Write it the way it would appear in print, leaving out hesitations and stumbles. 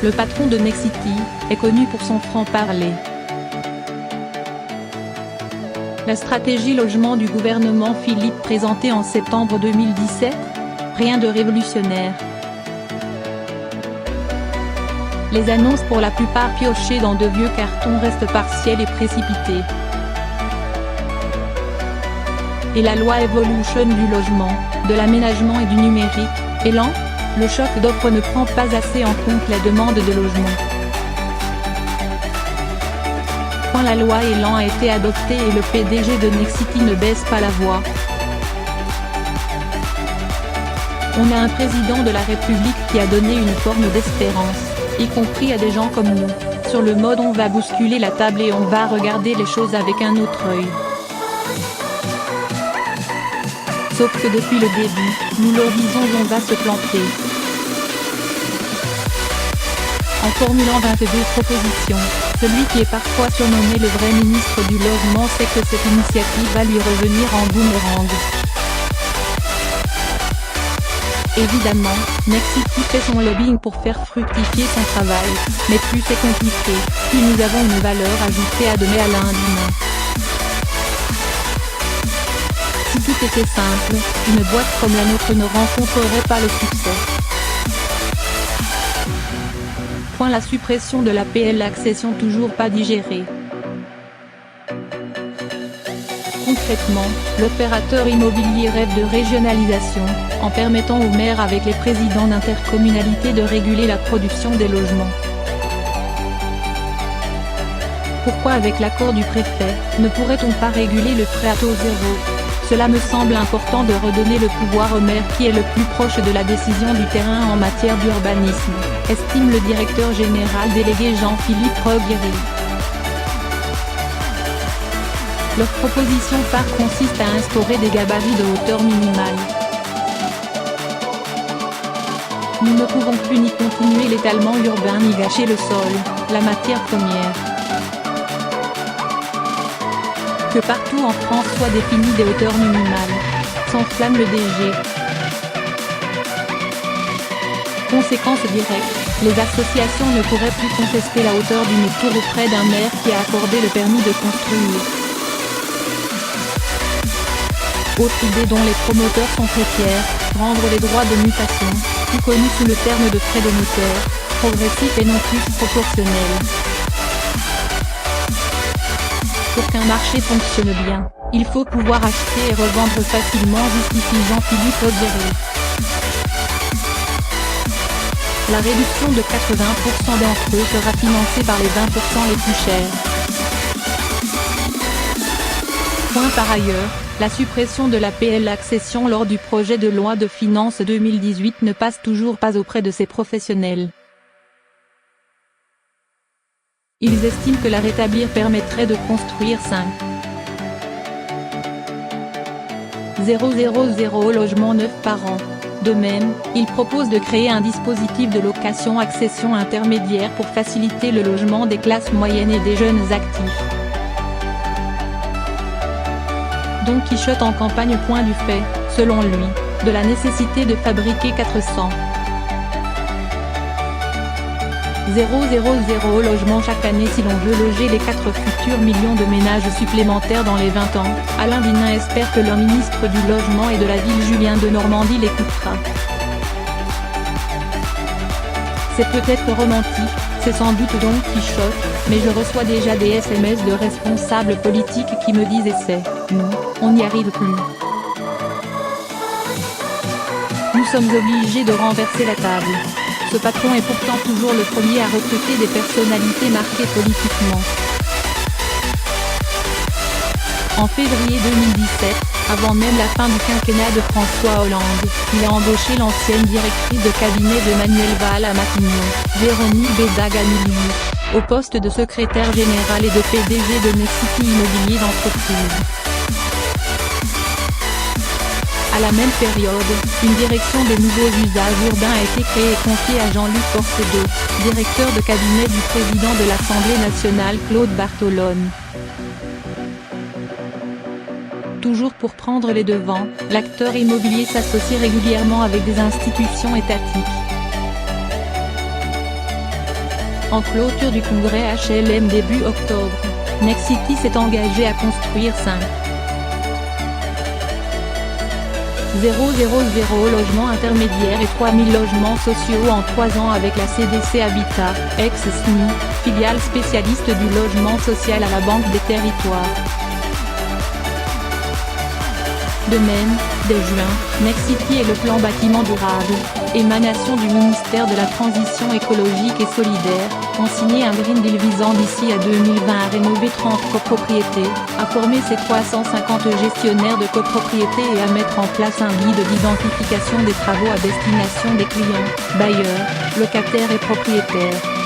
le patron de Nexity, est connu pour son franc-parler. La stratégie logement du gouvernement Philippe présentée en septembre 2017 ? Rien de révolutionnaire. Les annonces pour la plupart piochées dans de vieux cartons restent partielles et précipitées. Et la loi Evolution du logement, de l'aménagement et du numérique, est lent ? Le choc d'offre ne prend pas assez en compte la demande de logement. Quand la loi Elan a été adoptée et le PDG de Nexity ne baisse pas la voix. On a un président de la République qui a donné une forme d'espérance, y compris à des gens comme nous, sur le mode on va bousculer la table et on va regarder les choses avec un autre œil. Sauf que depuis le début, nous leur disons on va se planter. En formulant 22 propositions, celui qui est parfois surnommé le vrai ministre du Logement sait que cette initiative va lui revenir en boomerang. Évidemment, Nexity fait son lobbying pour faire fructifier son travail, mais plus c'est compliqué, plus nous avons une valeur ajoutée à donner à l'indien. Si tout était simple, une boîte comme la nôtre ne rencontrerait pas le succès. Point la suppression de l'APL accession toujours pas digérée. Concrètement, l'opérateur immobilier rêve de régionalisation, en permettant aux maires avec les présidents d'intercommunalité de réguler la production des logements. Pourquoi avec l'accord du préfet, ne pourrait-on pas réguler le prêt à taux zéro ? Cela me semble important de redonner le pouvoir au maire qui est le plus proche de la décision du terrain en matière d'urbanisme, estime le directeur général délégué Jean-Philippe Roguery. Leur proposition phare consiste à instaurer des gabarits de hauteur minimale. Nous ne pouvons plus ni continuer l'étalement urbain ni gâcher le sol, la matière première. Que partout en France soient définies des hauteurs minimales, s'enflamme le DG. Conséquence directe, les associations ne pourraient plus contester la hauteur d'une tour auprès d'un maire qui a accordé le permis de construire. Autre idée dont les promoteurs sont très fiers, rendre les droits de mutation, plus connus sous le terme de frais de notaire, progressifs et non plus proportionnels. Pour qu'un marché fonctionne bien, il faut pouvoir acheter et revendre facilement, justifie Jean-Philippe Roguery. La réduction de 80% d'entre eux sera financée par les 20% les plus chers. Point par ailleurs, la suppression de l'APL accession lors du projet de loi de finances 2018 ne passe toujours pas auprès de ces professionnels. Ils estiment que la rétablir permettrait de construire 5,000 logements neufs par an. De même, ils proposent de créer un dispositif de location-accession intermédiaire pour faciliter le logement des classes moyennes et des jeunes actifs. Don Quichotte en campagne. Point du fait, selon lui, de la nécessité de fabriquer 400,000 logements chaque année si l'on veut loger les 4 futurs millions de ménages supplémentaires dans les 20 ans, Alain Dinin espère que le ministre du Logement et de la Ville Julien Denormandie l'écoutera. C'est peut-être romantique, c'est sans doute Don Quichotte, mais je reçois déjà des SMS de responsables politiques qui me disent « c'est, nous, on n'y arrive plus. Nous sommes obligés de renverser la table ». Ce patron est pourtant toujours le premier à recruter des personnalités marquées politiquement. En février 2017, avant même la fin du quinquennat de François Hollande, il a embauché l'ancienne directrice de cabinet de Manuel Valls à Matignon, Véronique Bédague-Amiliou, au poste de secrétaire général et de PDG de Nexity Immobilier d'entreprise. À la même période, une direction des nouveaux usages urbains a été créée et confiée à Jean-Luc Porcedo, directeur de cabinet du président de l'Assemblée nationale Claude Bartolone. Toujours pour prendre les devants, l'acteur immobilier s'associe régulièrement avec des institutions étatiques. En clôture du congrès HLM début octobre, Nexity s'est engagé à construire 5 000 logements intermédiaires et 3000 logements sociaux en 3 ans avec la CDC Habitat, ex-SNI, filiale spécialiste du logement social à la Banque des Territoires. De même, dès juin, Nexity et le plan bâtiment durable, émanation du ministère de la Transition écologique et solidaire, ont signé un Green Deal visant d'ici à 2020 à rénover 30 copropriétés, à former ses 350 gestionnaires de copropriétés et à mettre en place un guide d'identification des travaux à destination des clients, bailleurs, locataires et propriétaires.